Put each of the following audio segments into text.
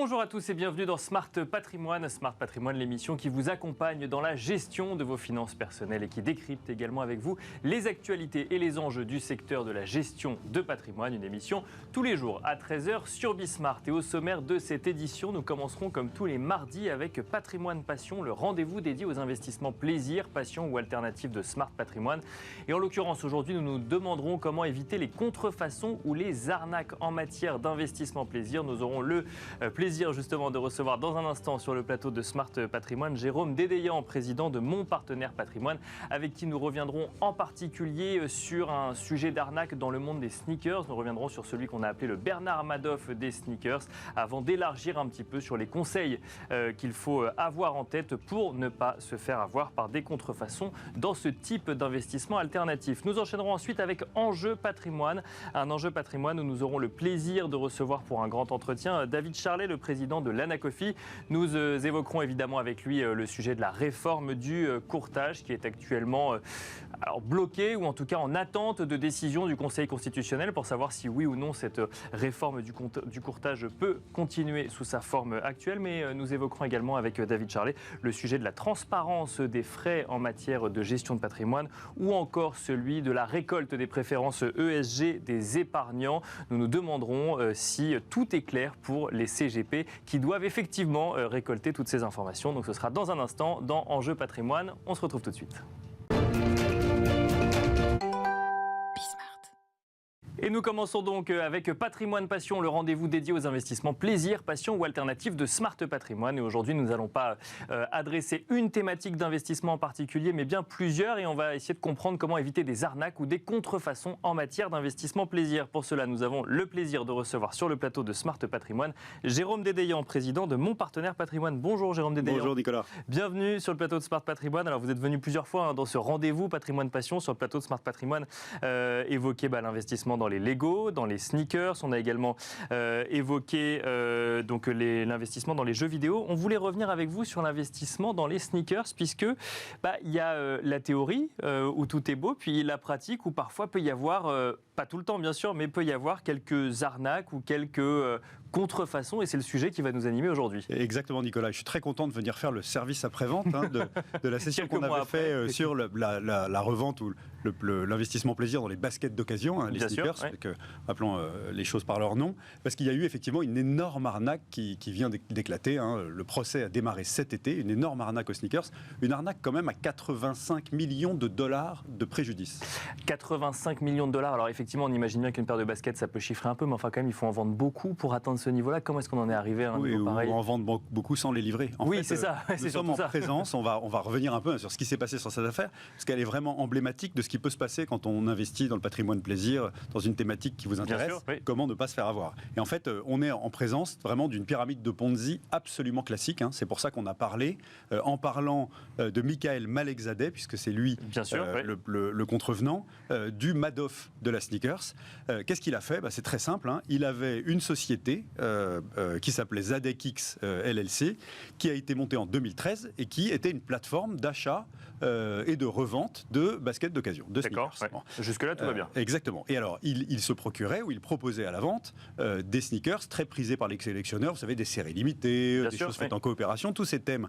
Bonjour à tous et bienvenue dans Smart Patrimoine. Smart Patrimoine, l'émission qui vous accompagne dans la gestion de vos finances personnelles et qui décrypte également avec vous les actualités et les enjeux du secteur de la gestion de patrimoine. Une émission tous les jours à 13h sur Bismart. Et au sommaire de cette édition, nous commencerons comme tous les mardis avec Patrimoine Passion, le rendez-vous dédié aux investissements plaisir, passion ou alternatives de Smart Patrimoine. Et en l'occurrence, aujourd'hui, nous nous demanderons comment éviter les contrefaçons ou les arnaques en matière d'investissement plaisir. Nous aurons le plaisir justement de recevoir dans un instant sur le plateau de Smart Patrimoine Jérôme Dédéian, président de Mon Partenaire Patrimoine, avec qui nous reviendrons en particulier sur un sujet d'arnaque dans le monde des sneakers. Nous reviendrons sur celui qu'on a appelé le Bernard Madoff des sneakers, avant d'élargir un petit peu sur les conseils qu'il faut avoir en tête pour ne pas se faire avoir par des contrefaçons dans ce type d'investissement alternatif. Nous enchaînerons ensuite avec Enjeu Patrimoine, un enjeu patrimoine où nous aurons le plaisir de recevoir pour un grand entretien David Charlet, le président de l'Anacofi. Nous évoquerons évidemment avec lui le sujet de la réforme du courtage qui est actuellement bloqué ou en tout cas en attente de décision du Conseil constitutionnel pour savoir si oui ou non cette réforme du courtage peut continuer sous sa forme actuelle. Mais nous évoquerons également avec David Charlet le sujet de la transparence des frais en matière de gestion de patrimoine ou encore celui de la récolte des préférences ESG des épargnants. Nous nous demanderons si tout est clair pour les CGP qui doivent effectivement récolter toutes ces informations. Donc ce sera dans un instant dans Enjeu Patrimoine. On se retrouve tout de suite. Et nous commençons donc avec Patrimoine Passion, le rendez-vous dédié aux investissements plaisir, passion ou alternatives de Smart Patrimoine. Et aujourd'hui, nous n'allons pas adresser une thématique d'investissement en particulier, mais bien plusieurs. Et on va essayer de comprendre comment éviter des arnaques ou des contrefaçons en matière d'investissement plaisir. Pour cela, nous avons le plaisir de recevoir sur le plateau de Smart Patrimoine Jérôme Dédéian, président de Mon Partenaire Patrimoine. Bonjour Jérôme Dédéian. Bonjour Nicolas. Bienvenue sur le plateau de Smart Patrimoine. Alors vous êtes venu plusieurs fois dans ce rendez-vous Patrimoine Passion sur le plateau de Smart Patrimoine évoquer l'investissement dans les Lego, dans les sneakers. On a également évoqué l'investissement dans les jeux vidéo. On voulait revenir avec vous sur l'investissement dans les sneakers puisque il y a la théorie où tout est beau, puis la pratique où parfois peut y avoir, pas tout le temps bien sûr, mais peut y avoir quelques arnaques ou quelques contrefaçons et c'est le sujet qui va nous animer aujourd'hui. Exactement Nicolas, je suis très content de venir faire le service après-vente de la session qu'on avait fait sur la revente ou l'investissement plaisir dans les baskets d'occasion, les sneakers, appelons les choses par leur nom, parce qu'il y a eu effectivement une énorme arnaque qui vient d'éclater. Le procès a démarré cet été, une énorme arnaque aux sneakers, une arnaque quand même à 85 millions de dollars de préjudice. 85 millions de dollars, alors effectivement on imagine bien qu'une paire de baskets ça peut chiffrer un peu, mais enfin quand même il faut en vendre beaucoup pour atteindre ce niveau-là. Comment est-ce qu'on en est arrivé à un niveau pareil ? En vendre beaucoup sans les livrer. C'est ça. Nous sommes en présence, on va revenir un peu sur ce qui s'est passé sur cette affaire, parce qu'elle est vraiment emblématique de ce qui peut se passer quand on investit dans le patrimoine plaisir, dans une thématique qui vous intéresse, comment ne pas se faire avoir. Et en fait, on est en présence vraiment d'une pyramide de Ponzi absolument classique. C'est pour ça qu'on a parlé, en parlant de Michael Malekzadeh, puisque c'est lui le contrevenant, du Madoff de la sneakers. Qu'est-ce qu'il a fait ? C'est très simple. Il avait une société qui s'appelait ZadekX LLC, qui a été montée en 2013 et qui était une plateforme d'achat et de revente de baskets d'occasion, de sneakers. Jusque-là, tout va bien. Exactement. Et alors, il se procurait ou il proposait à la vente des sneakers très prisés par les collectionneurs, vous savez, des séries limitées, choses faites en coopération, tous ces thèmes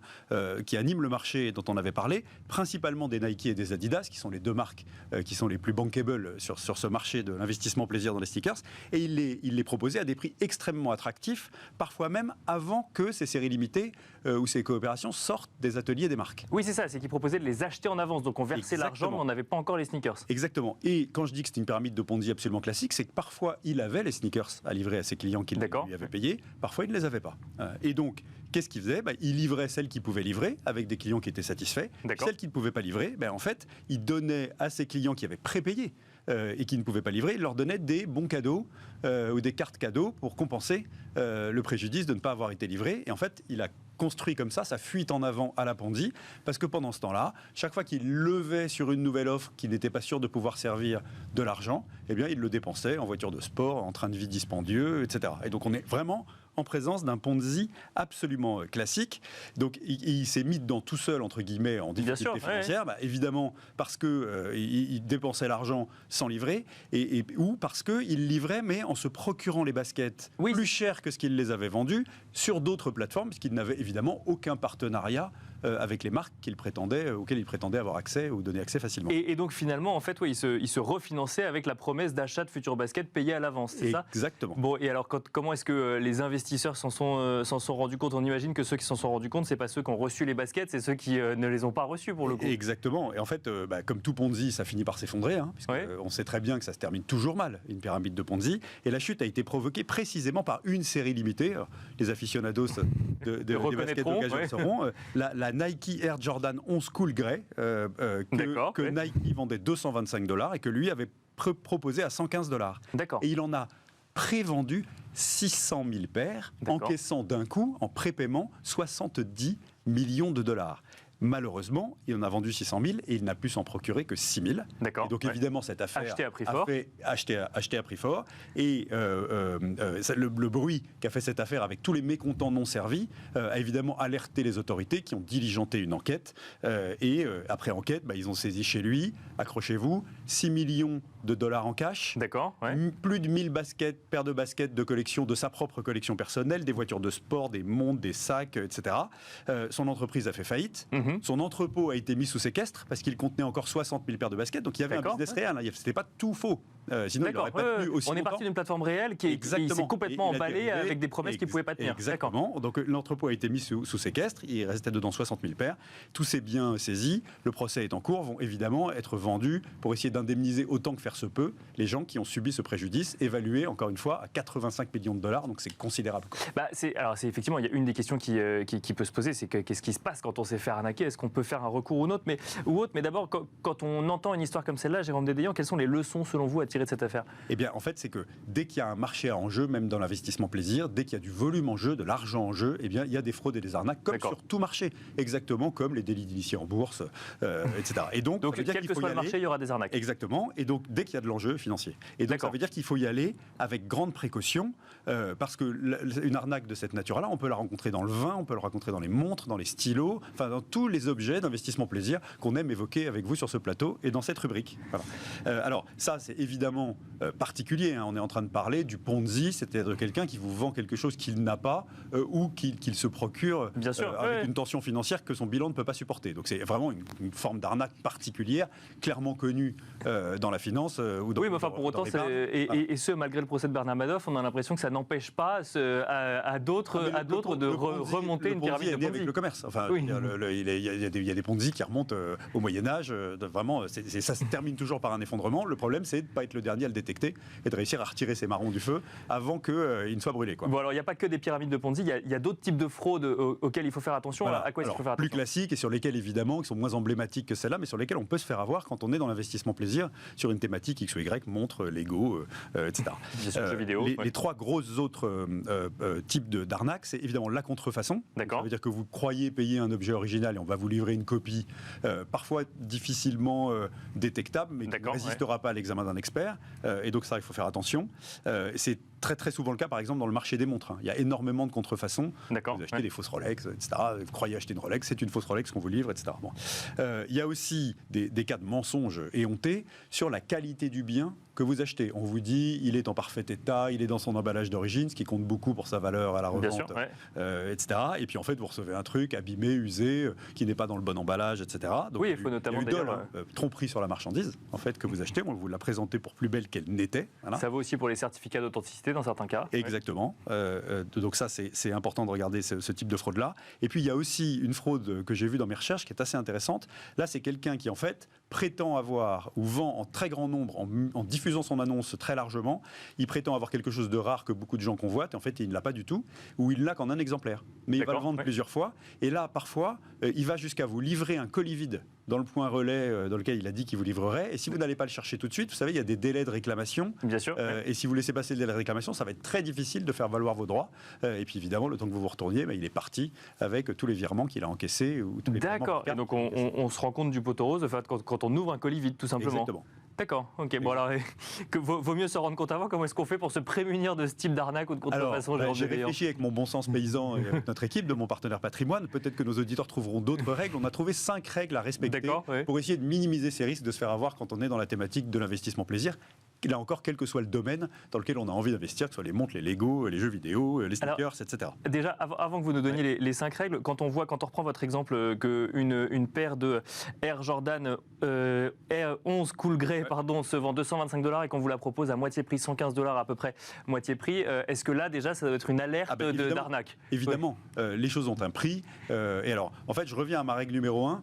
qui animent le marché dont on avait parlé, principalement des Nike et des Adidas, qui sont les deux marques qui sont les plus bankable sur ce marché de l'investissement plaisir dans les sneakers. Et il les proposait à des prix extrêmement attractifs, parfois même avant que ces séries limitées ou ces coopérations sortent des ateliers des marques. Oui, c'est ça, c'est qu'il proposait de les acheter en avance. Donc on versait l'argent, mais on n'avait pas encore les sneakers. Exactement. Et quand je dis que c'est une pyramide de Ponzi absolument classique, c'est que parfois il avait les sneakers à livrer à ses clients qui lui avaient payé, parfois il ne les avait pas. Et donc, qu'est-ce qu'il faisait ? Il livrait celles qu'il pouvait livrer avec des clients qui étaient satisfaits. Celles qu'il ne pouvait pas livrer, en fait, il donnait à ses clients qui avaient prépayé et qui ne pouvaient pas livrer, il leur donnait des bons cadeaux ou des cartes cadeaux pour compenser le préjudice de ne pas avoir été livré. Et en fait, il a construit comme ça sa fuite en avant à la Ponzi, parce que pendant ce temps-là, chaque fois qu'il levait sur une nouvelle offre qui n'était pas sûr de pouvoir servir de l'argent, il le dépensait en voiture de sport, en train de vie dispendieux, etc. Et donc on est vraiment en présence d'un Ponzi absolument classique. Donc il s'est mis dedans tout seul, entre guillemets, en difficulté financière, évidemment parce qu'il dépensait l'argent sans livrer, ou parce qu'il livrait, mais en se procurant les baskets plus chères que ce qu'il les avait vendues sur d'autres plateformes, puisqu'il n'avait évidemment aucun partenariat avec les marques auxquelles il prétendait avoir accès ou donner accès facilement. Et donc finalement, en fait, il se refinançait avec la promesse d'achat de futurs baskets payés à l'avance, c'est ça ? Exactement. Bon, et alors comment est-ce que les investisseurs s'en sont rendus compte ? On imagine que ceux qui s'en sont rendus compte, c'est pas ceux qui ont reçu les baskets, c'est ceux qui ne les ont pas reçus pour le coup. Exactement. Et en fait, comme tout Ponzi, ça finit par s'effondrer, puisqu'on sait très bien que ça se termine toujours mal, une pyramide de Ponzi. Et la chute a été provoquée précisément par une série limitée. Alors, les aficionados des baskets d'occasion sauront. La Nike Air Jordan 11 Cool Grey, que Nike vendait $225 et que lui avait proposé à $115. Et il en a prévendu 600 000 paires, encaissant d'un coup, en prépaiement, 70 millions de dollars. Malheureusement, il en a vendu 600 000 et il n'a pu s'en procurer que 6 000. D'accord. Et donc évidemment, cette affaire acheté à prix fort. Et le bruit qu'a fait cette affaire avec tous les mécontents non servis a évidemment alerté les autorités qui ont diligenté une enquête. Après enquête, ils ont saisi chez lui, accrochez-vous, 6 millions de dollars en cash. D'accord. Plus de 1000 paires de baskets de collection, de sa propre collection personnelle, des voitures de sport, des montres, des sacs, etc. Son entreprise a fait faillite. Son entrepôt a été mis sous séquestre parce qu'il contenait encore 60 000 paires de baskets. Donc il y avait un business réel, c'était pas tout faux. Sinon, il n'aurait pas tenu aussi longtemps. On est parti d'une plateforme réelle qui s'est complètement emballée avec des promesses qui ne pouvaient pas tenir. Exactement. Donc l'entrepôt a été mis sous séquestre. Il restait dedans 60 000 paires. Tous ces biens saisis, le procès est en cours, vont évidemment être vendus pour essayer d'indemniser autant que faire se peut les gens qui ont subi ce préjudice, évalué encore une fois à 85 millions de dollars. Donc c'est considérable. Alors c'est effectivement, il y a une des questions qui peut se poser, c'est qu'est-ce qui se passe quand on s'est fait arnaquer ? Est-ce qu'on peut faire un recours ou autre ? Mais d'abord, quand on entend une histoire comme celle-là, Jérôme Dédéian, quelles sont les leçons selon vous à tirer de cette affaire ? Eh bien, en fait, c'est que dès qu'il y a un marché en jeu, même dans l'investissement plaisir, dès qu'il y a du volume en jeu, de l'argent en jeu, eh bien, il y a des fraudes et des arnaques, comme sur tout marché, exactement comme les délits d'initiés en bourse, etc. Et donc quel que soit le marché, il y aura des arnaques. Exactement. Et donc, dès qu'il y a de l'enjeu financier. Et donc, ça veut dire qu'il faut y aller avec grande précaution, parce que une arnaque de cette nature-là, on peut la rencontrer dans le vin, on peut la rencontrer dans les montres, dans les stylos, enfin, dans tous les objets d'investissement plaisir qu'on aime évoquer avec vous sur ce plateau et dans cette rubrique. Voilà. Alors, ça, c'est évidemment particulier. On est en train de parler du Ponzi, c'est-à-dire quelqu'un qui vous vend quelque chose qu'il n'a pas ou qu'il se procure avec une tension financière que son bilan ne peut pas supporter. Donc c'est vraiment une forme d'arnaque particulière, clairement connue dans la finance. Pour autant, ce malgré le procès de Bernard Madoff, on a l'impression que ça n'empêche pas à d'autres de remonter une pyramide de Ponzi. Avec le commerce. Enfin, il y a des Ponzi qui remontent au Moyen-Âge. Vraiment, ça se termine toujours par un effondrement. Le problème, c'est de ne pas être le dernier à le détecter et de réussir à retirer ces marrons du feu avant qu'il ne soit brûlé. Bon, alors il n'y a pas que des pyramides de Ponzi, il y a d'autres types de fraudes auxquelles il faut faire attention. Voilà. À quoi il faut faire attention ? Plus classiques et sur lesquels, évidemment, qui sont moins emblématiques que celles-là, mais sur lesquels on peut se faire avoir quand on est dans l'investissement plaisir sur une thématique X ou Y, montre, Lego, etc. Jeux vidéo. Les trois grosses autres types d'arnaques, c'est évidemment la contrefaçon. D'accord. Ça veut dire que vous croyez payer un objet original et on va vous livrer une copie, parfois difficilement détectable, mais qui ne résistera pas à l'examen d'un expert. Et donc ça, il faut faire attention. C'est très très souvent le cas, par exemple, dans le marché des montres. Il y a énormément de contrefaçons. D'accord. Vous achetez des fausses Rolex, etc. Vous croyez acheter une Rolex, c'est une fausse Rolex qu'on vous livre, etc. Bon. Il y a aussi des cas de mensonges éhontés sur la qualité du bien que vous achetez. On vous dit, il est en parfait état, il est dans son emballage d'origine, ce qui compte beaucoup pour sa valeur à la revente, etc. Et puis en fait, vous recevez un truc abîmé, usé, qui n'est pas dans le bon emballage, etc. Donc, il faut notamment tromperie sur la marchandise, en fait, que vous achetez. On vous l'a présentée pour plus belle qu'elle n'était. Voilà. Ça vaut aussi pour les certificats d'authenticité dans certains cas. Exactement. Donc ça, c'est important de regarder ce type de fraude-là. Et puis, il y a aussi une fraude que j'ai vue dans mes recherches qui est assez intéressante. Là, c'est quelqu'un qui, en fait, prétend avoir ou vend en très grand nombre, en diffusant son annonce très largement, il prétend avoir quelque chose de rare que beaucoup de gens convoitent, et en fait, il ne l'a pas du tout, ou il ne l'a qu'en un exemplaire. Mais il va le vendre plusieurs fois. Et là, parfois, il va jusqu'à vous livrer un colis vide dans le point relais dans lequel il a dit qu'il vous livrerait. Et si vous n'allez pas le chercher tout de suite, vous savez, il y a des délais de réclamation. Bien sûr. Et si vous laissez passer le délai de réclamation, ça va être très difficile de faire valoir vos droits. Et puis évidemment, le temps que vous vous retourniez, il est parti avec tous les virements qu'il a encaissés. D'accord. Et donc on se rend compte du poteau rose quand on ouvre un colis vide, tout simplement. Exactement. D'accord, ok. Bon, alors, vaut mieux se rendre compte avant. Comment est-ce qu'on fait pour se prémunir de ce type d'arnaque ou de contrefaçon? J'ai réfléchi avec mon bon sens paysan et avec notre équipe de mon partenaire patrimoine. Peut-être que nos auditeurs trouveront d'autres règles. On a trouvé 5 règles à respecter pour essayer de minimiser ces risques de se faire avoir quand on est dans la thématique de l'investissement plaisir. Là encore, quel que soit le domaine dans lequel on a envie d'investir, que ce soit les montres, les Lego, les jeux vidéo, les sneakers, etc. Déjà, avant que vous nous donniez les 5 règles, quand on reprend votre exemple, qu'une paire de Air Jordan Air 11 Cool Grey se vend $225 et qu'on vous la propose à moitié prix, $115 à peu près, moitié prix, est-ce que là, déjà, ça doit être une alerte d'arnaque? Évidemment, les choses ont un prix. Et alors, en fait, je reviens à ma règle numéro 1.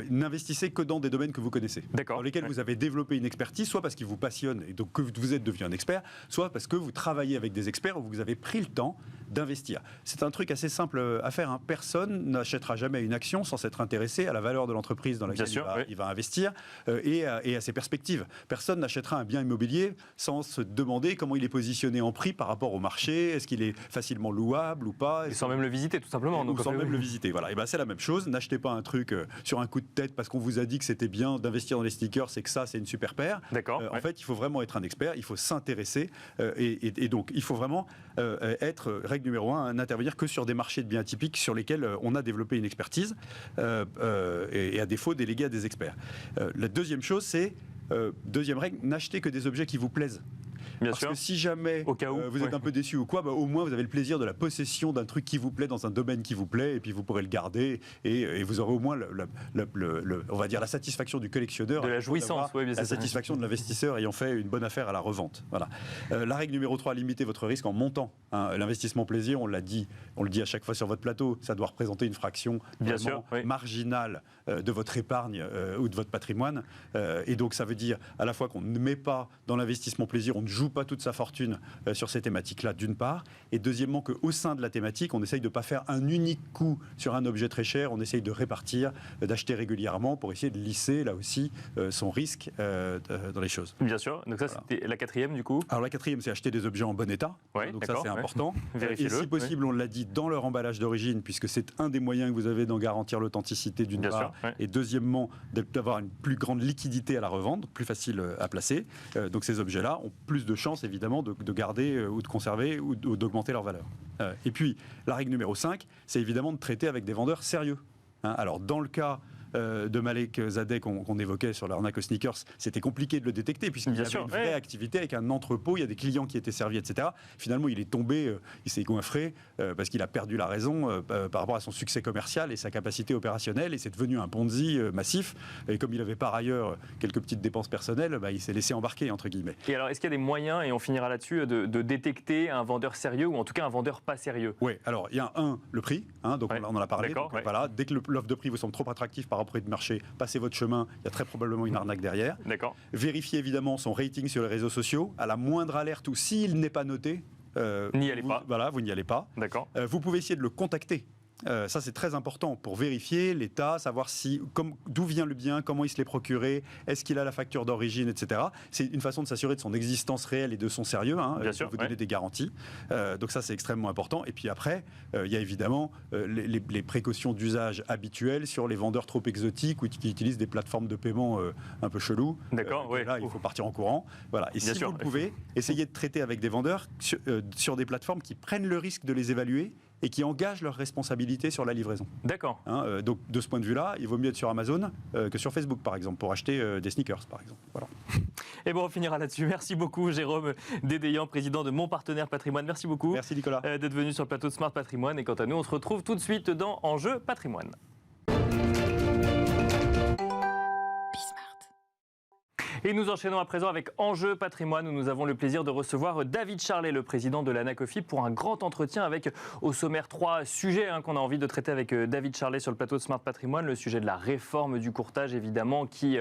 N'investissez que dans des domaines que vous connaissez, dans lesquels vous avez développé une expertise, soit parce qu'ils vous passionnent et donc que vous êtes devenu un expert, soit parce que vous travaillez avec des experts ou vous avez pris le temps d'investir. C'est un truc assez simple à faire. Personne n'achètera jamais une action sans s'être intéressé à la valeur de l'entreprise dans laquelle il va investir et à ses perspectives. Personne n'achètera un bien immobilier sans se demander comment il est positionné en prix par rapport au marché, est-ce qu'il est facilement louable ou pas. Et sans même le visiter, tout simplement. Ou sans même le visiter. Voilà. Et c'est la même chose. N'achetez pas un truc sur un coup de tête parce qu'on vous a dit que c'était bien d'investir dans les sneakers, c'est que ça, c'est une super paire. En fait, il faut vraiment être un expert, il faut s'intéresser et donc il faut vraiment être, règle numéro 1, n'intervenir que sur des marchés de biens atypiques sur lesquels on a développé une expertise et à défaut déléguer à des experts. La deuxième chose, c'est, deuxième règle, n'achetez que des objets qui vous plaisent. Parce que si jamais vous êtes un peu déçu ou quoi, au moins vous avez le plaisir de la possession d'un truc qui vous plaît dans un domaine qui vous plaît, et puis vous pourrez le garder et vous aurez au moins on va dire la satisfaction du collectionneur, de la jouissance, la satisfaction de l'investisseur ayant fait une bonne affaire à la revente. Voilà. La règle numéro 3, limitez votre risque en montant. L'investissement plaisir, on le dit à chaque fois sur votre plateau, ça doit représenter une fraction marginale de votre épargne ou de votre patrimoine. Et donc ça veut dire à la fois qu'on ne met pas dans l'investissement plaisir, on ne joue pas toute sa fortune sur ces thématiques-là, d'une part, et deuxièmement qu'au sein de la thématique, on essaye de ne pas faire un unique coup sur un objet très cher, on essaye de répartir, d'acheter régulièrement pour essayer de lisser, là aussi, son risque dans les choses. Bien sûr, donc ça c'était la quatrième du coup. Alors la quatrième, c'est acheter des objets en bon état, donc ça c'est important. Et si possible, on l'a dit, dans leur emballage d'origine, puisque c'est un des moyens que vous avez d'en garantir l'authenticité d'une part, et deuxièmement, d'avoir une plus grande liquidité à la revente, plus facile à placer. Donc ces objets-là ont plus de chances évidemment de garder ou de conserver ou d'augmenter leur valeur. Et puis la règle numéro 5, c'est évidemment de traiter avec des vendeurs sérieux. Alors dans le cas de Malek Zadeh qu'on évoquait sur l'arnaque aux sneakers, c'était compliqué de le détecter puisqu'il y avait une vraie activité avec un entrepôt, il y a des clients qui étaient servis, etc. Finalement, il est tombé, il s'est goinfré parce qu'il a perdu la raison par rapport à son succès commercial et sa capacité opérationnelle, et c'est devenu un Ponzi massif. Et comme il avait par ailleurs quelques petites dépenses personnelles, il s'est laissé embarquer, entre guillemets. Et alors, est-ce qu'il y a des moyens, et on finira là-dessus, de détecter un vendeur sérieux ou en tout cas un vendeur pas sérieux? Oui, alors il y a le prix, donc on en a parlé. Donc, voilà, dès que l'offre de prix vous semble trop attractif par rapport au marché, passez votre chemin, il y a très probablement une arnaque derrière. Vérifiez évidemment son rating sur les réseaux sociaux. À la moindre alerte ou s'il n'est pas noté, n'y allez pas. Voilà, vous n'y allez pas. Vous pouvez essayer de le contacter. Ça c'est très important pour vérifier l'état, savoir d'où vient le bien, comment il se l'est procuré, est-ce qu'il a la facture d'origine, etc. C'est une façon de s'assurer de son existence réelle et de son sérieux, vous donner des garanties. Donc ça c'est extrêmement important. Et puis après, il y a évidemment les précautions d'usage habituelles sur les vendeurs trop exotiques ou qui utilisent des plateformes de paiement un peu chelous. Là il faut partir en courant. Voilà. Et si vous le pouvez, essayez de traiter avec des vendeurs sur des plateformes qui prennent le risque de les évaluer et qui engagent leurs responsabilités sur la livraison. Donc de ce point de vue-là, il vaut mieux être sur Amazon que sur Facebook, par exemple, pour acheter des sneakers, par exemple. Voilà. Et bon, on finira là-dessus. Merci beaucoup, Jérôme Dédéian, président de Mon Partenaire Patrimoine. Merci beaucoup. Merci, Nicolas. D'être venu sur le plateau de Smart Patrimoine. Et quant à nous, on se retrouve tout de suite dans Enjeu Patrimoine. Et nous enchaînons à présent avec Enjeu Patrimoine, où nous avons le plaisir de recevoir David Charlet, le président de l'Anacofi, pour un grand entretien avec, au sommaire, 3 sujets qu'on a envie de traiter avec David Charlet sur le plateau de Smart Patrimoine. Le sujet de la réforme du courtage, évidemment, qui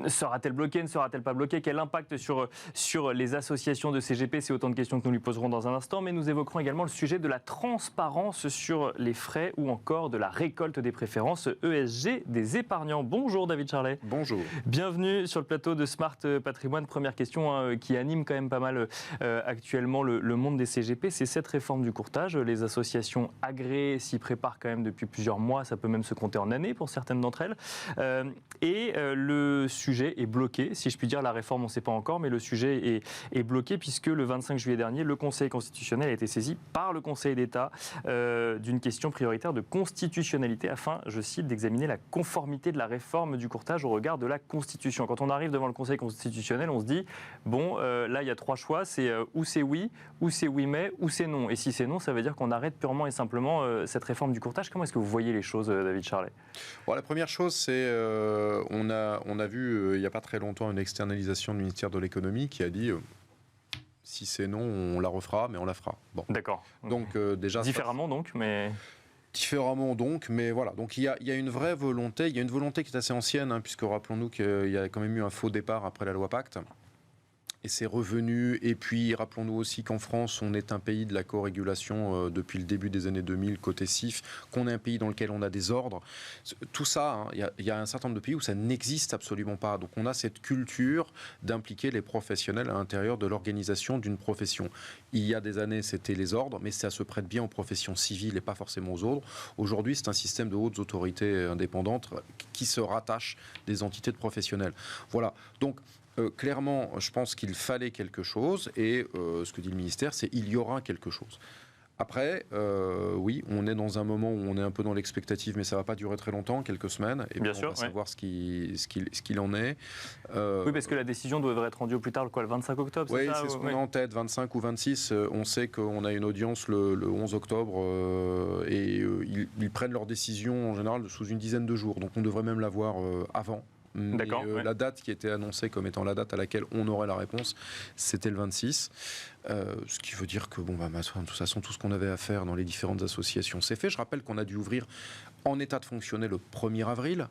sera-t-elle bloquée, ne sera-t-elle pas bloquée? Quel impact sur les associations de CGP? C'est autant de questions que nous lui poserons dans un instant. Mais nous évoquerons également le sujet de la transparence sur les frais ou encore de la récolte des préférences ESG des épargnants. Bonjour David Charlet. Bonjour. Bienvenue Bienvenue sur le plateau de Smart Patrimoine. Première question qui anime quand même pas mal actuellement le monde des CGP, c'est cette réforme du courtage. Les associations agréées s'y préparent quand même depuis plusieurs mois, ça peut même se compter en années pour certaines d'entre elles. Le sujet est bloqué, si je puis dire. La réforme, on ne sait pas encore, mais le sujet est bloqué puisque le 25 juillet dernier, le Conseil constitutionnel a été saisi par le Conseil d'État d'une question prioritaire de constitutionnalité afin, je cite, d'examiner la conformité de la réforme du courtage au regard de la Constitution. Quand on arrive devant le Conseil constitutionnel, on se dit, bon, là, il y a trois choix, c'est ou c'est oui mais, ou c'est non. Et si c'est non, ça veut dire qu'on arrête purement et simplement cette réforme du courtage. Comment est-ce que vous voyez les choses, David Charlet ? Bon, la première chose, c'est on a vu il n'y a pas très longtemps une externalisation du ministère de l'économie qui a dit si c'est non, on la refera, mais on la fera. Bon. D'accord. Donc déjà différemment mais... Différemment donc, mais voilà. Donc il y a une vraie volonté, il y a une volonté qui est assez ancienne, puisque rappelons-nous qu'il y a quand même eu un faux départ après la loi Pacte. Et c'est revenu. Et puis, rappelons-nous aussi qu'en France, on est un pays de la co-régulation depuis le début des années 2000, côté CIF, qu'on est un pays dans lequel on a des ordres. Tout ça, il y a un certain nombre de pays où ça n'existe absolument pas. Donc, on a cette culture d'impliquer les professionnels à l'intérieur de l'organisation d'une profession. Il y a des années, c'était les ordres, mais ça se prête bien aux professions civiles et pas forcément aux ordres. Aujourd'hui, c'est un système de hautes autorités indépendantes qui se rattachent des entités de professionnels. Voilà. Donc, clairement, je pense qu'il fallait quelque chose et ce que dit le ministère, c'est qu'il y aura quelque chose. Après, oui, on est dans un moment où on est un peu dans l'expectative, mais ça ne va pas durer très longtemps, quelques semaines, et bien sûr, on va savoir ce qu'il en est. Oui, parce que la décision devrait être rendue au plus tard, le 25 octobre, oui, c'est ce qu'on a en tête, 25 ou 26. On sait qu'on a une audience le 11 octobre et ils prennent leur décision en général sous une dizaine de jours, donc on devrait même l'avoir avant. D'accord, la date qui était annoncée comme étant la date à laquelle on aurait la réponse, c'était le 26. Ce qui veut dire que, de toute façon, tout ce qu'on avait à faire dans les différentes associations, c'est fait. Je rappelle qu'on a dû ouvrir en état de fonctionner le 1er avril.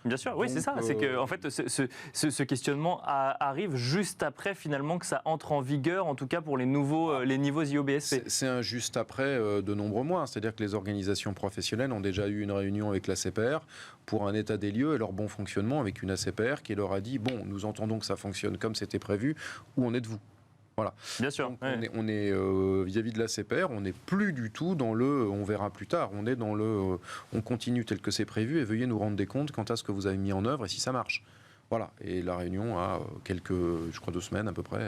Bien sûr, oui, c'est ça. C'est que, en fait, ce questionnement arrive juste après, finalement, que ça entre en vigueur, en tout cas pour les niveaux IOBSP. C'est un juste après de nombreux mois. C'est-à-dire que les organisations professionnelles ont déjà eu une réunion avec l'ACPR pour un état des lieux et leur bon fonctionnement avec une ACPR qui leur a dit, bon, nous entendons que ça fonctionne comme c'était prévu, où en êtes-vous ? Voilà. Bien sûr. Donc, on est vis-à-vis de l'ACPR, on n'est plus du tout dans le on verra plus tard. On est dans le on continue tel que c'est prévu et veuillez nous rendre des comptes quant à ce que vous avez mis en œuvre et si ça marche. Voilà. Et la réunion a je crois 2 semaines à peu près.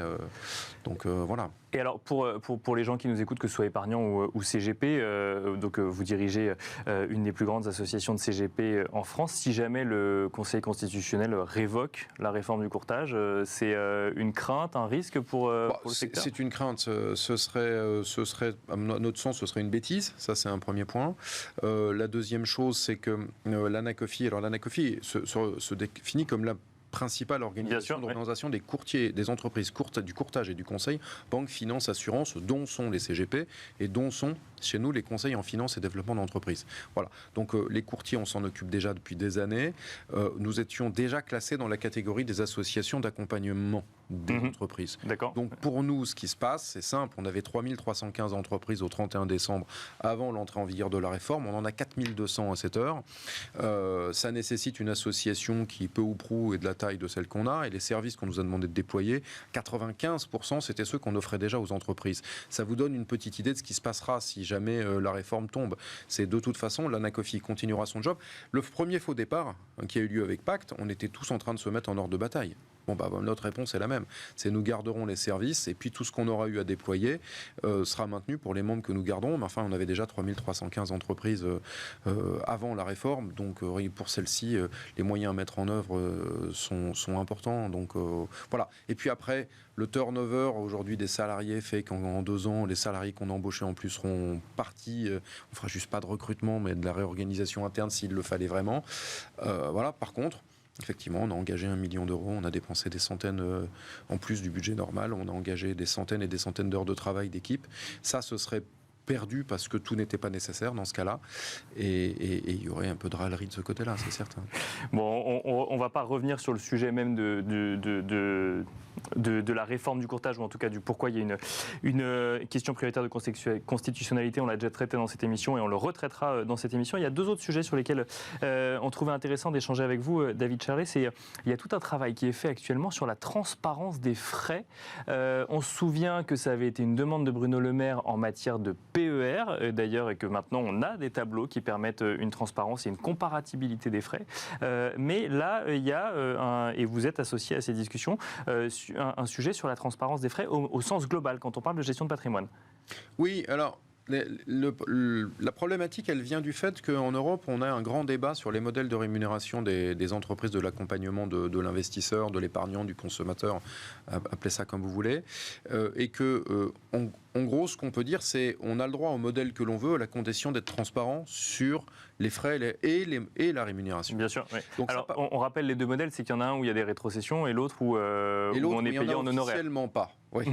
Donc voilà. Et alors, pour les gens qui nous écoutent, que ce soit épargnants ou CGP, vous dirigez une des plus grandes associations de CGP en France. Si jamais le Conseil constitutionnel révoque la réforme du courtage, c'est une crainte, un risque pour le secteur ? C'est une crainte. Ce serait, à notre sens, ce serait une bêtise. Ça, c'est un premier point. La deuxième chose, c'est que l'ANACOFI se définit comme la principale organisation des courtiers, des entreprises du courtage et du conseil, banque, finance, assurance, dont sont les CGP et dont sont chez nous les conseils en finance et développement d'entreprise. Voilà. Donc les courtiers, on s'en occupe déjà depuis des années. Nous étions déjà classés dans la catégorie des associations d'accompagnement des entreprises. D'accord. Donc pour nous, ce qui se passe, c'est simple. On avait 3315 entreprises au 31 décembre avant l'entrée en vigueur de la réforme. On en a 4200 à cette heure. Ça nécessite une association qui, peu ou prou, est de la taille de celle qu'on a. Et les services qu'on nous a demandé de déployer, 95%, c'était ceux qu'on offrait déjà aux entreprises. Ça vous donne une petite idée de ce qui se passera si jamais la réforme tombe. C'est de toute façon, l'ANACOFI continuera son job. Le premier faux départ qui a eu lieu avec Pacte, on était tous en train de se mettre en ordre de bataille. Notre réponse est la même. C'est nous garderons les services et puis tout ce qu'on aura eu à déployer sera maintenu pour les membres que nous garderons. Mais enfin, on avait déjà 3315 entreprises avant la réforme. Donc, pour celles-ci, les moyens à mettre en œuvre sont importants. Donc, voilà. Et puis après, le turnover aujourd'hui des salariés fait qu'en 2 ans, les salariés qu'on a embauchés en plus seront partis. On fera juste pas de recrutement, mais de la réorganisation interne s'il le fallait vraiment. Voilà. Par contre, effectivement, on a engagé 1 million d'euros, on a dépensé des centaines en plus du budget normal, on a engagé des centaines et des centaines d'heures de travail d'équipe. Ça, ce serait perdu parce que tout n'était pas nécessaire dans ce cas-là. Et il y aurait un peu de râlerie de ce côté-là, c'est certain. Bon, on ne va pas revenir sur le sujet même de la réforme du courtage, ou en tout cas du pourquoi il y a une question prioritaire de constitutionnalité. On l'a déjà traité dans cette émission et on le retraitera dans cette émission. Il y a 2 autres sujets sur lesquels on trouvait intéressant d'échanger avec vous, David Charlet. Il y a tout un travail qui est fait actuellement sur la transparence des frais. On se souvient que ça avait été une demande de Bruno Le Maire en matière de PER, d'ailleurs, et que maintenant on a des tableaux qui permettent une transparence et une comparabilité des frais. Mais là, il y a, et vous êtes associé à ces discussions, un sujet sur la transparence des frais au sens global, quand on parle de gestion de patrimoine. Oui, alors... La problématique, elle vient du fait qu'en Europe, on a un grand débat sur les modèles de rémunération des entreprises de l'accompagnement de l'investisseur, de l'épargnant, du consommateur, appelez ça comme vous voulez, et que, en gros, ce qu'on peut dire, c'est on a le droit au modèle que l'on veut, à la condition d'être transparent sur les frais et la rémunération. Bien sûr. Oui. Donc alors, on rappelle les 2 modèles, c'est qu'il y en a un où il y a des rétrocessions et l'autre où on est payé en honoraire. Officiellement pas. Oui.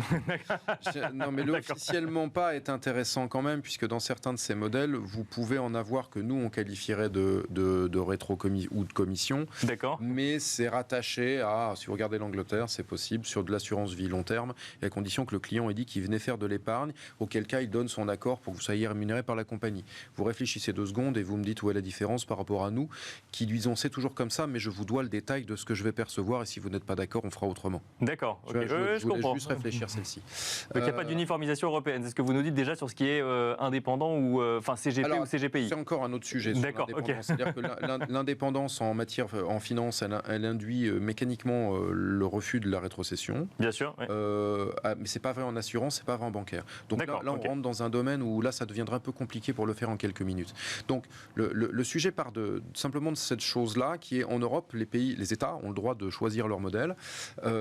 Non, mais l'officiellement pas est intéressant quand même, puisque dans certains de ces modèles, vous pouvez en avoir que nous, on qualifierait de rétro-commission ou de commission. D'accord. Mais c'est rattaché à, si vous regardez l'Angleterre, c'est possible, sur de l'assurance vie long terme, et à condition que le client ait dit qu'il venait faire de l'épargne, auquel cas il donne son accord pour que vous soyez rémunéré par la compagnie. Vous réfléchissez 2 secondes et vous me dites où est la différence par rapport à nous, qui disons c'est toujours comme ça, mais je vous dois le détail de ce que je vais percevoir, et si vous n'êtes pas d'accord, on fera autrement. D'accord. Okay. Je comprends. Juste réfléchir celle-ci. Donc il n'y a pas d'uniformisation européenne. C'est ce que vous nous dites déjà sur ce qui est indépendant ou CGP ou CGPI. C'est encore un autre sujet. D'accord. Okay. C'est-à-dire que l'indépendance en matière en finance, elle induit mécaniquement le refus de la rétrocession. Bien sûr. Oui. Mais c'est pas vrai en assurance, c'est pas vrai en bancaire. Donc là on rentre dans un domaine où là ça deviendra un peu compliqué pour le faire en quelques minutes. Donc le sujet part simplement de cette chose-là qui est en Europe, les États ont le droit de choisir leur modèle,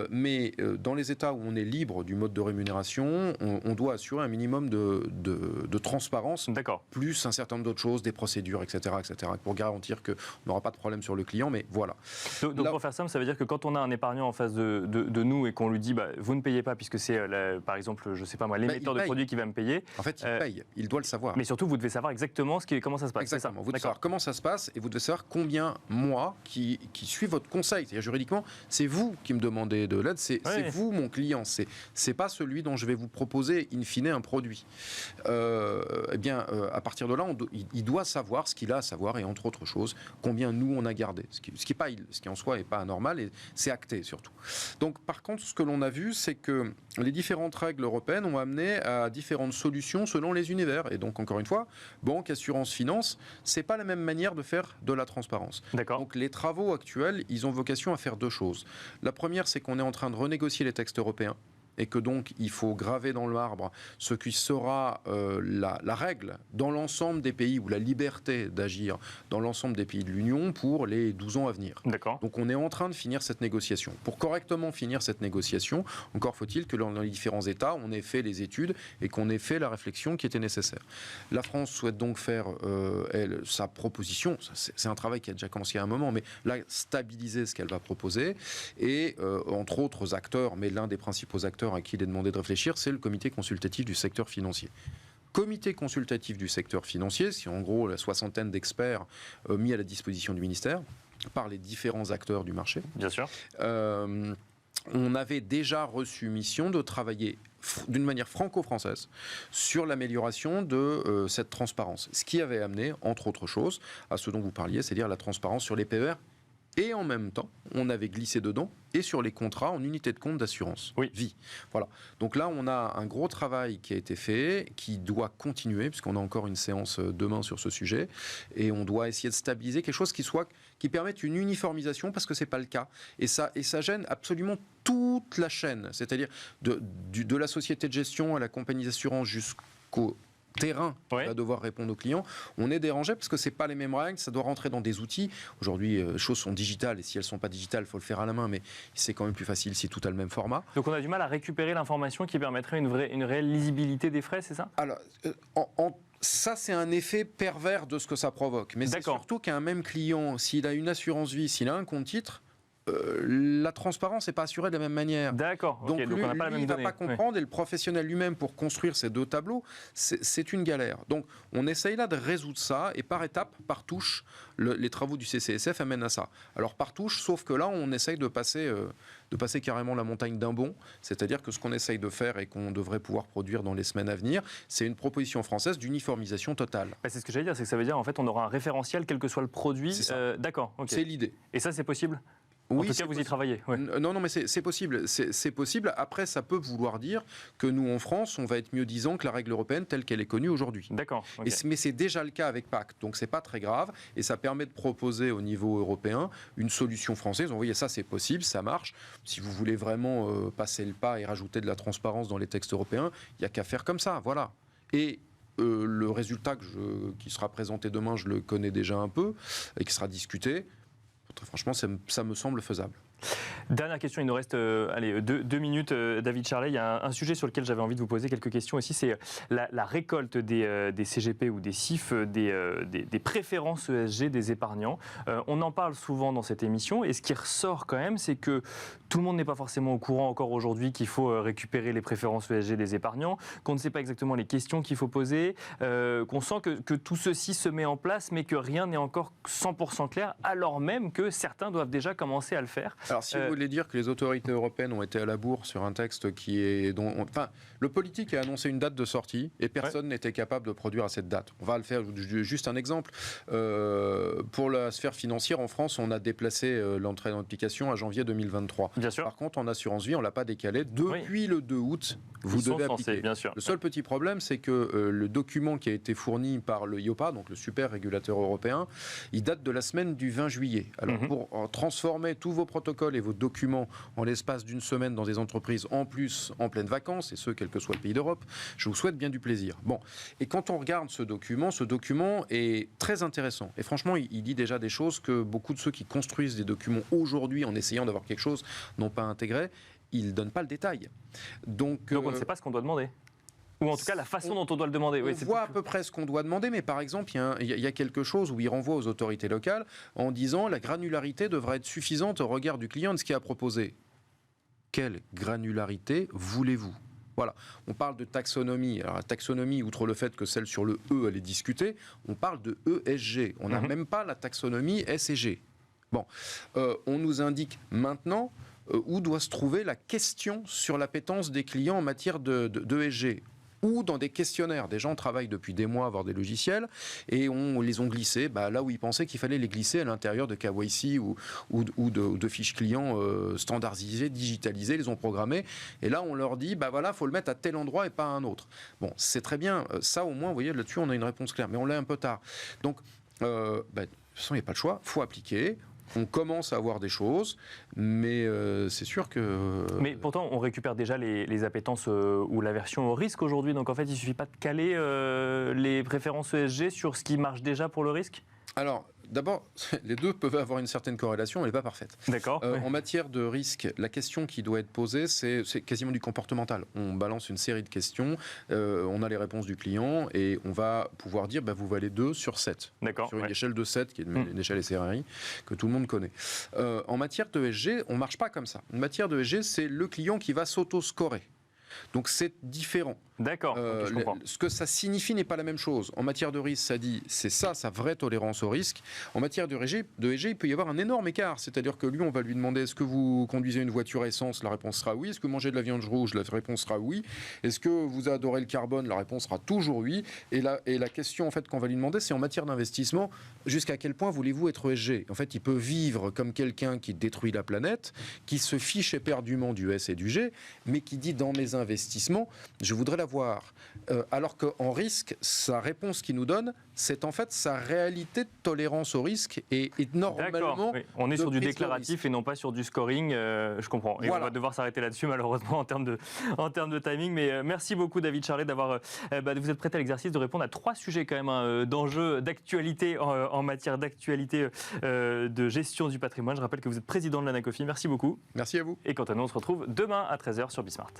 mais dans les États où on est libre du mode de rémunération, on doit assurer un minimum de transparence, plus un certain nombre d'autres choses, des procédures, etc., pour garantir qu'on n'aura pas de problème sur le client, mais voilà. Donc là, pour faire simple, ça veut dire que quand on a un épargnant en face de nous et qu'on lui dit vous ne payez pas puisque c'est par exemple, je sais pas moi, l'émetteur de produit qui va me payer. En fait, il paye, il doit le savoir. Mais surtout, vous devez savoir exactement comment ça se passe. Exactement, vous devez savoir comment ça se passe et vous devez savoir combien moi qui suis votre conseil. C'est-à-dire juridiquement, c'est vous qui me demandez de l'aide, c'est vous mon client, c'est pas celui dont je vais vous proposer in fine un produit. À partir de là, il doit savoir ce qu'il a à savoir et entre autres choses, combien nous on a gardé. Ce qui en soi n'est pas anormal et c'est acté surtout. Donc par contre, ce que l'on a vu, c'est que les différentes règles européennes ont amené à différentes solutions selon les univers. Et donc encore une fois, banque, assurance, finance, c'est pas la même manière de faire de la transparence. D'accord. Donc les travaux actuels, ils ont vocation à faire 2 choses. La première, c'est qu'on est en train de renégocier les textes européens. Et que donc il faut graver dans le marbre ce qui sera la règle dans l'ensemble des pays, ou la liberté d'agir dans l'ensemble des pays de l'Union pour les 12 ans à venir. D'accord. Donc on est en train de finir cette négociation. Pour correctement finir cette négociation, encore faut-il que dans les différents États, on ait fait les études et qu'on ait fait la réflexion qui était nécessaire. La France souhaite donc faire sa proposition, c'est un travail qui a déjà commencé il y a un moment, mais là, stabiliser ce qu'elle va proposer, et entre autres acteurs, mais l'un des principaux acteurs à qui il est demandé de réfléchir, c'est le comité consultatif du secteur financier. Comité consultatif du secteur financier, c'est en gros la 60aine d'experts mis à la disposition du ministère par les différents acteurs du marché. Bien sûr. On avait déjà reçu mission de travailler d'une manière franco-française sur l'amélioration de cette transparence. Ce qui avait amené, entre autres choses, à ce dont vous parliez, c'est-à-dire la transparence sur les PER. Et en même temps, on avait glissé dedans et sur les contrats en unité de compte d'assurance vie. Voilà. Donc là, on a un gros travail qui a été fait, qui doit continuer, puisqu'on a encore une séance demain sur ce sujet, et on doit essayer de stabiliser quelque chose qui permette une uniformisation, parce que c'est pas le cas. Et ça gêne absolument toute la chaîne, c'est-à-dire de la société de gestion à la compagnie d'assurance jusqu'au terrain qui va devoir répondre aux clients, on est dérangé parce que c'est pas les mêmes règles, ça doit rentrer dans des outils. Aujourd'hui, les choses sont digitales et si elles sont pas digitales, il faut le faire à la main, mais c'est quand même plus facile si tout a le même format. Donc on a du mal à récupérer l'information qui permettrait une réelle lisibilité des frais, c'est ça ? Alors, ça, c'est un effet pervers de ce que ça provoque. Mais c'est surtout qu'un même client, s'il a une assurance vie, s'il a un compte titre, la transparence n'est pas assurée de la même manière. D'accord. Donc, donc on n'a pas la même il ne va donnée. pas comprendre, et le professionnel lui-même, pour construire ces deux tableaux, c'est une galère. Donc, on essaye là de résoudre ça, et par étapes, par touche, les travaux du CCSF amènent à ça. Alors, par touche, sauf que là, on essaye de passer carrément la montagne d'un bond, c'est-à-dire que ce qu'on essaye de faire et qu'on devrait pouvoir produire dans les semaines à venir, c'est une proposition française d'uniformisation totale. C'est ce que j'allais dire, c'est que ça veut dire en fait on aura un référentiel quel que soit le produit. D'accord. C'est l'idée. Et ça c'est possible ? Oui, en tout cas, vous y travaillez. Ouais. Non, mais c'est possible. C'est possible. Après, ça peut vouloir dire que nous, en France, on va être mieux disant que la règle européenne telle qu'elle est connue aujourd'hui. D'accord. Okay. Mais c'est déjà le cas avec Pacte, donc c'est pas très grave. Et ça permet de proposer au niveau européen une solution française. Vous voyez, ça, c'est possible, ça marche. Si vous voulez vraiment passer le pas et rajouter de la transparence dans les textes européens, il n'y a qu'à faire comme ça. Voilà. Et le résultat qui sera présenté demain, je le connais déjà un peu et qui sera discuté. Très franchement, ça me semble faisable. Dernière question, il nous reste 2 minutes. David Charlet, il y a un sujet sur lequel j'avais envie de vous poser quelques questions aussi, c'est la récolte des CGP ou des CIF, des préférences ESG des épargnants. On en parle souvent dans cette émission et ce qui ressort quand même, c'est que tout le monde n'est pas forcément au courant encore aujourd'hui qu'il faut récupérer les préférences ESG des épargnants, qu'on ne sait pas exactement les questions qu'il faut poser, qu'on sent que tout ceci se met en place mais que rien n'est encore 100% clair, alors même que certains doivent déjà commencer à le faire. Alors, si vous voulez dire que les autorités européennes ont été à la bourre sur un texte qui est... le politique a annoncé une date de sortie et personne n'était capable de produire à cette date. On va le faire, juste un exemple. Pour la sphère financière, en France, on a déplacé l'entrée en application à janvier 2023. Bien sûr. Par contre, en assurance vie, on ne l'a pas décalé. Depuis le 2 août, vous devez appliquer. Bien sûr. Le seul petit problème, c'est que le document qui a été fourni par le IOPA, donc le super régulateur européen, il date de la semaine du 20 juillet. Alors, pour transformer tous vos protocoles et vos documents en l'espace d'une semaine dans des entreprises, en plus en pleine vacances, et ce, quel que soit le pays d'Europe, je vous souhaite bien du plaisir. Bon, et quand on regarde ce document est très intéressant. Et franchement, il dit déjà des choses que beaucoup de ceux qui construisent des documents aujourd'hui en essayant d'avoir quelque chose n'ont pas intégré. Ils ne donnent pas le détail. Donc on ne sait pas ce qu'on doit demander. Ou en tout cas la façon dont on doit le demander. On voit à peu près ce qu'on doit demander, mais par exemple, il y a quelque chose où il renvoie aux autorités locales en disant la granularité devra être suffisante au regard du client et de ce qu'il a proposé. Quelle granularité voulez-vous ? Voilà, on parle de taxonomie. Alors la taxonomie, outre le fait que celle sur le E, elle est discutée, on parle de ESG. On n'a même pas la taxonomie S et G. Bon, on nous indique maintenant où doit se trouver la question sur l'appétence des clients en matière d'ESG. Ou dans des questionnaires. Des gens travaillent depuis des mois à avoir des logiciels et on les ont glissés là où ils pensaient qu'il fallait les glisser à l'intérieur de KYC ou de fiches clients standardisées, digitalisées, les ont programmés. Et là, on leur dit, voilà, il faut le mettre à tel endroit et pas à un autre. Bon, c'est très bien. Ça, au moins, vous voyez, là-dessus, on a une réponse claire. Mais on l'a un peu tard. Donc, de toute façon, il n'y a pas le choix. Il faut appliquer. On commence à avoir des choses, mais c'est sûr que... Mais pourtant, on récupère déjà les appétences ou l'aversion au risque aujourd'hui. Donc en fait, il ne suffit pas de caler les préférences ESG sur ce qui marche déjà pour le risque ? Alors, d'abord, les deux peuvent avoir une certaine corrélation, elle n'est pas parfaite. D'accord. En matière de risque, la question qui doit être posée, c'est quasiment du comportemental. On balance une série de questions, on a les réponses du client et on va pouvoir dire vous valez 2 sur 7. D'accord. Sur une échelle de 7, qui est une échelle SRI, que tout le monde connaît. En matière de ESG, on ne marche pas comme ça. En matière de ESG, c'est le client qui va s'auto-scorer. Donc c'est différent. D'accord, je comprends. Ce que ça signifie n'est pas la même chose. En matière de risque, ça dit c'est ça, sa vraie tolérance au risque. En matière de ESG, il peut y avoir un énorme écart. C'est-à-dire que lui, on va lui demander est-ce que vous conduisez une voiture essence ? La réponse sera oui. Est-ce que vous mangez de la viande rouge ? La réponse sera oui. Est-ce que vous adorez le carbone ? La réponse sera toujours oui. Et la question en fait qu'on va lui demander, c'est en matière d'investissement, jusqu'à quel point voulez-vous être ESG ? En fait, il peut vivre comme quelqu'un qui détruit la planète, qui se fiche éperdument du S et du G, mais qui dit dans mes investissements, je voudrais l'avoir. Alors qu'en risque, sa réponse qu'il nous donne, c'est en fait sa réalité de tolérance au risque et normalement... Oui. On est sur du déclaratif et non pas sur du scoring, je comprends. Et voilà. On va devoir s'arrêter là-dessus malheureusement en termes de timing. Mais merci beaucoup David Charlet d'avoir... vous êtes prêt à l'exercice de répondre à 3 sujets quand même d'enjeux, d'actualité en matière d'actualité de gestion du patrimoine. Je rappelle que vous êtes président de l'Anacofi. Merci beaucoup. Merci à vous. Et quant à nous, on se retrouve demain à 13h sur Bismart.